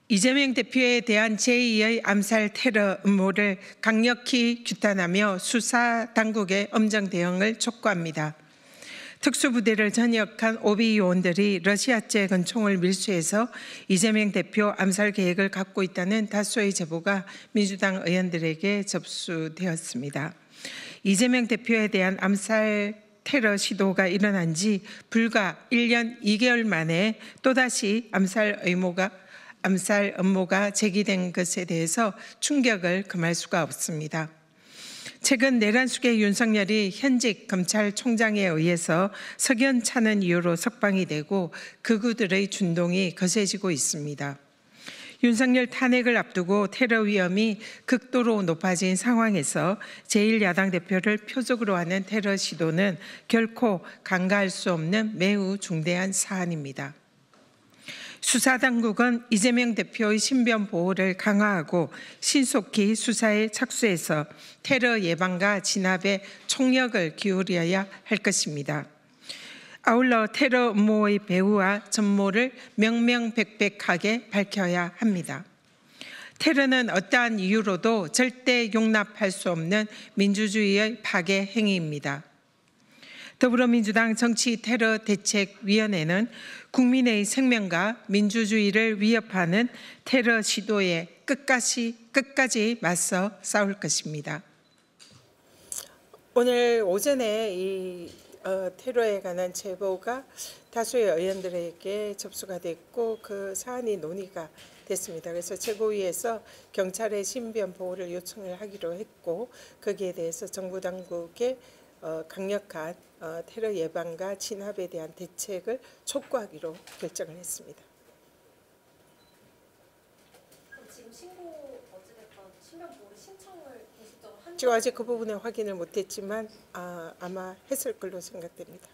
이재명 대표에 대한 제2의 암살 테러 음모를 강력히 규탄하며 수사 당국의 엄정 대응을 촉구합니다. 특수부대를 전역한 오비 요원들이 러시아제 권총을 밀수해서 이재명 대표 암살 계획을 갖고 있다는 다수의 제보가 민주당 의원들에게 접수되었습니다. 이재명 대표에 대한 암살 테러 시도가 일어난 지 불과 1년 2개월 만에 또다시 암살 음모가 제기된 것에 대해서 충격을 금할 수가 없습니다. 최근 내란숙의 윤석열이 현직 검찰총장에 의해서 석연찮은 이유로 석방이 되고 극우들의 준동이 거세지고 있습니다. 윤석열 탄핵을 앞두고 테러 위험이 극도로 높아진 상황에서 제1야당 대표를 표적으로 하는 테러 시도는 결코 간과할 수 없는 매우 중대한 사안입니다. 수사당국은 이재명 대표의 신변 보호를 강화하고 신속히 수사에 착수해서 테러 예방과 진압에 총력을 기울여야 할 것입니다. 아울러 테러 음모의 배후와 전모를 명명백백하게 밝혀야 합니다. 테러는 어떠한 이유로도 절대 용납할 수 없는 민주주의의 파괴 행위입니다. 더불어민주당 정치테러대책위원회는 국민의 생명과 민주주의를 위협하는 테러 시도에 끝까지 맞서 싸울 것입니다. 오늘 오전에 이 테러에 관한 제보가 다수의 의원들에게 접수가 됐고 그 사안이 논의가 됐습니다. 그래서 최고위에서 경찰의 신변 보호를 요청을 하기로 했고 거기에 대해서 정부 당국의 강력한 테러 예방과 진압에 대한 대책을 촉구하기로 결정을 했습니다. 지금 신고 어찌됐건 신변 보호를 신청을 공식적으로 한 지금 아직 그 부분에 확인을 못했지만 아마 했을 걸로 생각됩니다.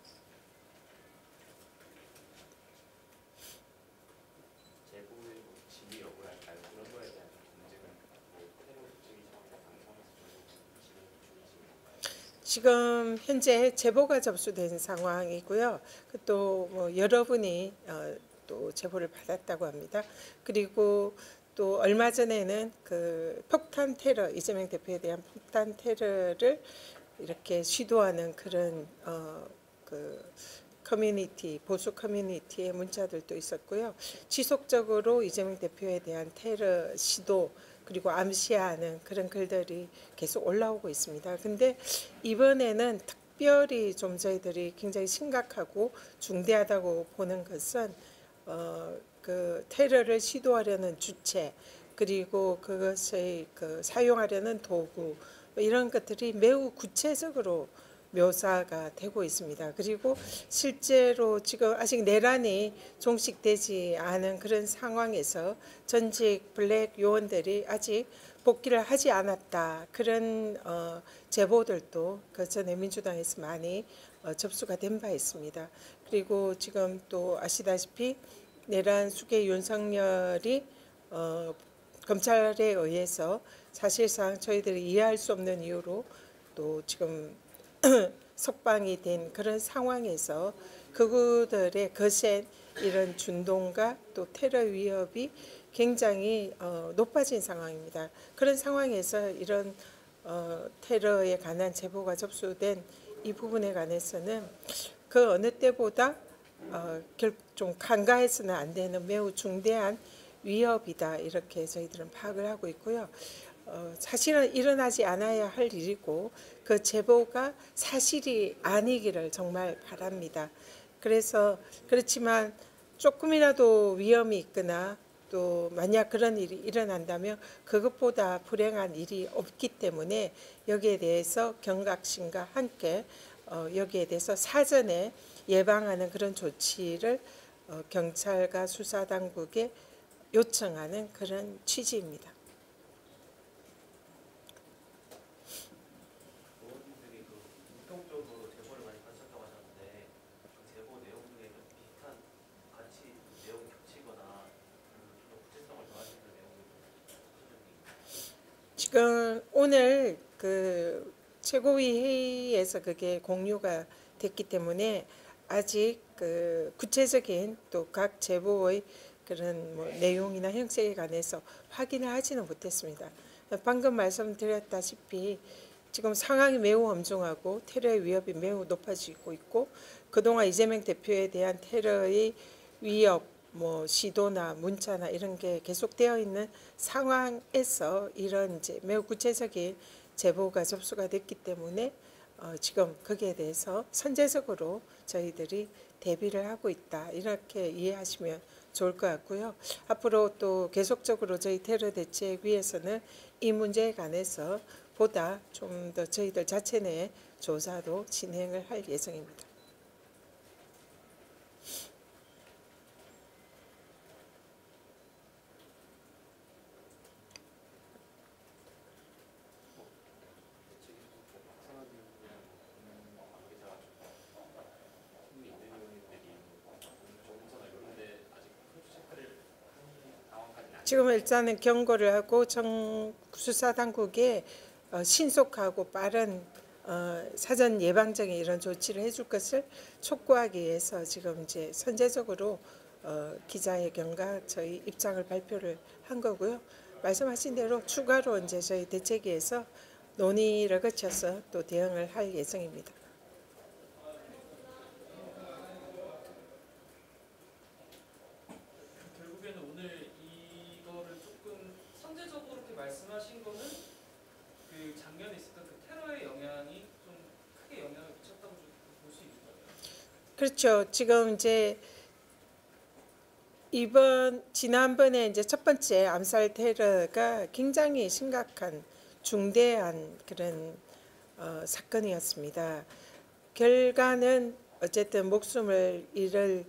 제보의 진위 여부랄까요? 그런 거에 대한 문제가 테러 조직이 정확히 방송에서 지금 현재 제보가 접수된 상황이고요. 또 여러분이 또 제보를 받았다고 합니다. 그리고 또 얼마 전에는 그 폭탄 테러, 이재명 대표에 대한 폭탄 테러를 이렇게 시도하는 그런 그 커뮤니티, 보수 커뮤니티의 문자들도 있었고요. 지속적으로 이재명 대표에 대한 테러 시도 그리고 암시하는 그런 글들이 계속 올라오고 있습니다. 근데 이번에는 특별히 좀 저희들이 굉장히 심각하고 중대하다고 보는 것은 그 테러를 시도하려는 주체 그리고 그것을 사용하려는 도구 이런 것들이 매우 구체적으로 묘사가 되고 있습니다. 그리고 실제로 지금 아직 내란이 종식되지 않은 그런 상황에서 전직 블랙 요원들이 아직 복귀를 하지 않았다. 그런 제보들도 그 전에 민주당에서 많이 접수가 된 바 있습니다. 그리고 지금 또 아시다시피 내란 수괴 윤석열이 검찰에 의해서 사실상 저희들이 이해할 수 없는 이유로 또 지금 석방이 된 그런 상황에서 그들의 거센 이런 준동과 또 테러 위협이 굉장히 높아진 상황입니다. 그런 상황에서 이런 테러에 관한 제보가 접수된 이 부분에 관해서는 그 어느 때보다 좀 간과해서는 안 되는 매우 중대한 위협이다 이렇게 저희들은 파악을 하고 있고요. 사실은 일어나지 않아야 할 일이고 그 제보가 사실이 아니기를 정말 바랍니다. 그래서 그렇지만 조금이라도 위험이 있거나 또 만약 그런 일이 일어난다면 그것보다 불행한 일이 없기 때문에 여기에 대해서 경각심과 함께 여기에 대해서 사전에 예방하는 그런 조치를 경찰과 수사당국에 요청하는 그런 취지입니다. 의원님들이 공통적으로 제보를 많이 받으셨다고 하셨는데 그 제보 내용 중에 좀 비슷한 같이 내용이 겹치거나 좀 구체성을 더하시는 내용이 지금 오늘 그 최고위 회의에서 그게 공유가 됐기 때문에 아직 그 구체적인 또 각 제보의 그런 뭐 내용이나 형식에 관해서 확인을 하지는 못했습니다. 방금 말씀드렸다시피 지금 상황이 매우 엄중하고 테러의 위협이 매우 높아지고 있고 그동안 이재명 대표에 대한 테러의 위협, 뭐 시도나 문자나 이런 게 계속되어 있는 상황에서 이런 이제 매우 구체적인 제보가 접수가 됐기 때문에 지금 거기에 대해서 선제적으로 저희들이 대비를 하고 있다 이렇게 이해하시면 좋을 것 같고요. 앞으로 또 계속적으로 저희 테러 대책위에서는 이 문제에 관해서 보다 좀 더 저희들 자체 내 조사도 진행을 할 예정입니다. 지금 일단은 경고를 하고 수사당국에 신속하고 빠른 사전 예방적인 이런 조치를 해줄 것을 촉구하기 위해서 지금 이제 선제적으로 기자회견과 저희 입장을 발표를 한 거고요. 말씀하신 대로 추가로 이제 저희 대책위에서 논의를 거쳐서 또 대응을 할 예정입니다. 결국에는 오늘 이거를 조금 선제적으로 이렇게 말씀하신 거는 그 작년에 있었던 그 테러의 영향이 좀 크게 영향을 미쳤다고 볼 수 있는 거예요. 그렇죠. 지금 이제 지난번에 이제 첫 번째 암살 테러가 굉장히 심각한 중대한 그런 사건이었습니다. 결과는 어쨌든 목숨을 잃을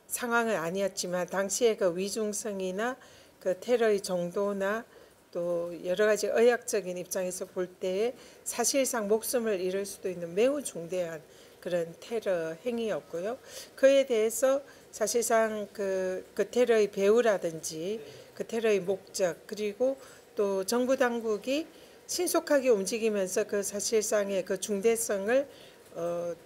상황은 아니었지만 당시에 그 위중성이나 그 테러의 정도나 또 여러 가지 의학적인 입장에서 볼 때에 사실상 목숨을 잃을 수도 있는 매우 중대한 그런 테러 행위였고요. 그에 대해서 사실상 그 테러의 배후라든지 그 테러의 목적 그리고 또 정부 당국이 신속하게 움직이면서 그 사실상의 그 중대성을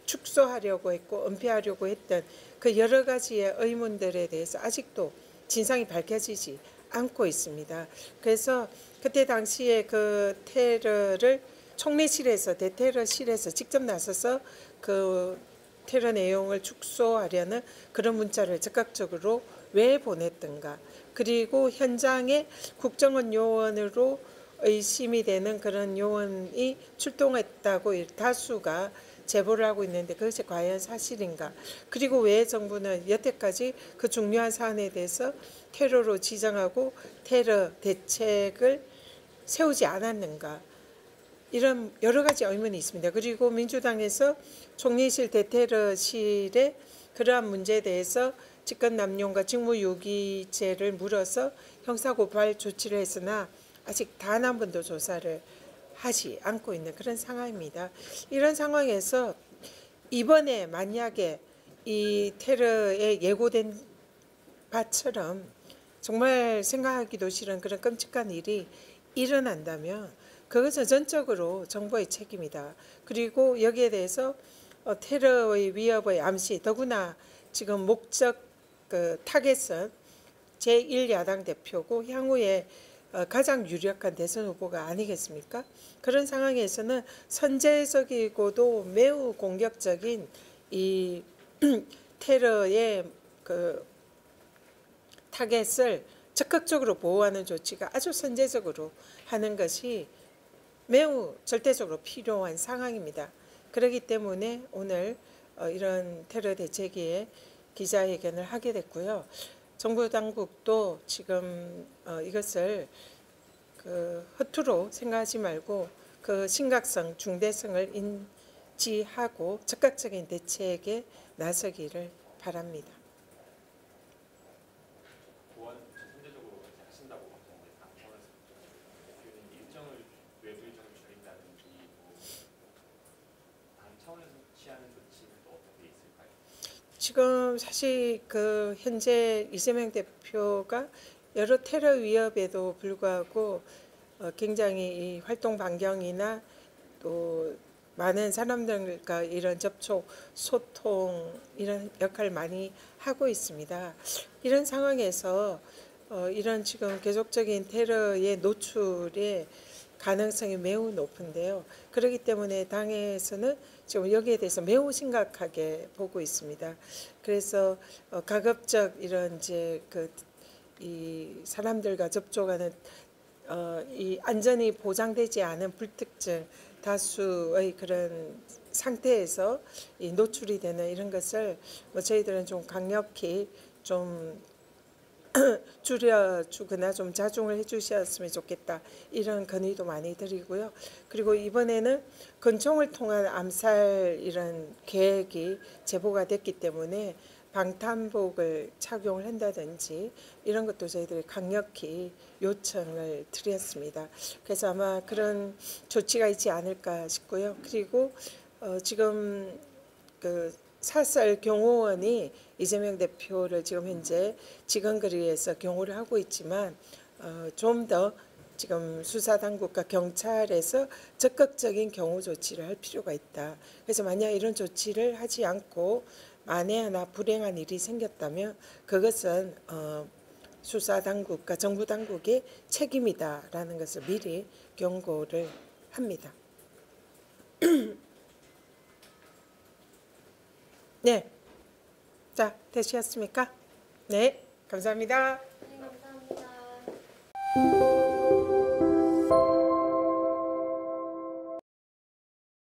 축소하려고 했고 은폐하려고 했던 그 여러 가지의 의문들에 대해서 아직도 진상이 밝혀지지 않고 있습니다. 그래서 그때 당시에 그 테러를 총리실에서 대테러실에서 직접 나서서 그 테러 내용을 축소하려는 그런 문자를 적극적으로 왜 보냈던가, 그리고 현장에 국정원 요원으로 의심이 되는 그런 요원이 출동했다고 다수가 제보를 하고 있는데 그것이 과연 사실인가, 그리고 왜 정부는 여태까지 그 중요한 사안에 대해서 테러로 지정하고 테러 대책을 세우지 않았는가, 이런 여러 가지 의문이 있습니다. 그리고 민주당에서 총리실 대테러실에 그러한 문제에 대해서 직권남용과 직무유기죄를 물어서 형사고발 조치를 했으나 아직 단 한 번도 조사를 하지 않고 있는 그런 상황입니다. 이런 상황에서 이번에 만약에 이 테러에 예고된 바처럼 정말 생각하기도 싫은 그런 끔찍한 일이 일어난다면 그것은 전적으로 정부의 책임이다. 그리고 여기에 대해서 테러의 위협의 암시, 더구나 지금 목적 타겟은 제1야당 대표고 향후에 가장 유력한 대선 후보가 아니겠습니까? 그런 상황에서는 선제적이고도 매우 공격적인 이 테러의 그 타겟을 적극적으로 보호하는 조치가 아주 선제적으로 하는 것이 매우 절대적으로 필요한 상황입니다. 그렇기 때문에 오늘 이런 테러 대책위에 기자회견을 하게 됐고요. 정부 당국도 지금 이것을 허투루 생각하지 말고 그 심각성, 중대성을 인지하고 적극적인 대책에 나서기를 바랍니다. 선제적으로 하신다고 하셨는데 당 차원에서 대표님 일정을 외부 일정을 줄인다든지 당 차원에서 취하는 조치는 또 어떻게 있을까요? 지금 사실 그 현재 이재명 대표가 여러 테러 위협에도 불구하고 굉장히 이 활동 반경이나 또 많은 사람들과 이런 접촉, 소통 이런 역할을 많이 하고 있습니다. 이런 상황에서 이런 지금 계속적인 테러의 노출의 가능성이 매우 높은데요. 그렇기 때문에 당에서는 지금 여기에 대해서 매우 심각하게 보고 있습니다. 그래서 가급적 이런 이제 이 사람들과 접촉하는 이 안전이 보장되지 않은 불특정 다수의 그런 상태에서 이 노출이 되는 이런 것을 저희들은 좀 강력히 좀 줄여주거나 좀 자중을 해주셨으면 좋겠다 이런 건의도 많이 드리고요. 그리고 이번에는 권총을 통한 암살 이런 계획이 제보가 됐기 때문에 방탄복을 착용을 한다든지 이런 것도 저희들이 강력히 요청을 드렸습니다. 그래서 아마 그런 조치가 있지 않을까 싶고요. 그리고 지금 사설 경호원이 이재명 대표를 지금 현재 직원거리에서 경호를 하고 있지만 좀 더 지금 수사당국과 경찰에서 적극적인 경호 조치를 할 필요가 있다. 그래서 만약 이런 조치를 하지 않고 만에 하나 불행한 일이 생겼다면 그것은 수사당국과 정부당국의 책임이다라는 것을 미리 경고를 합니다. 네, 자 되셨습니까? 네, 감사합니다. 네, 감사합니다.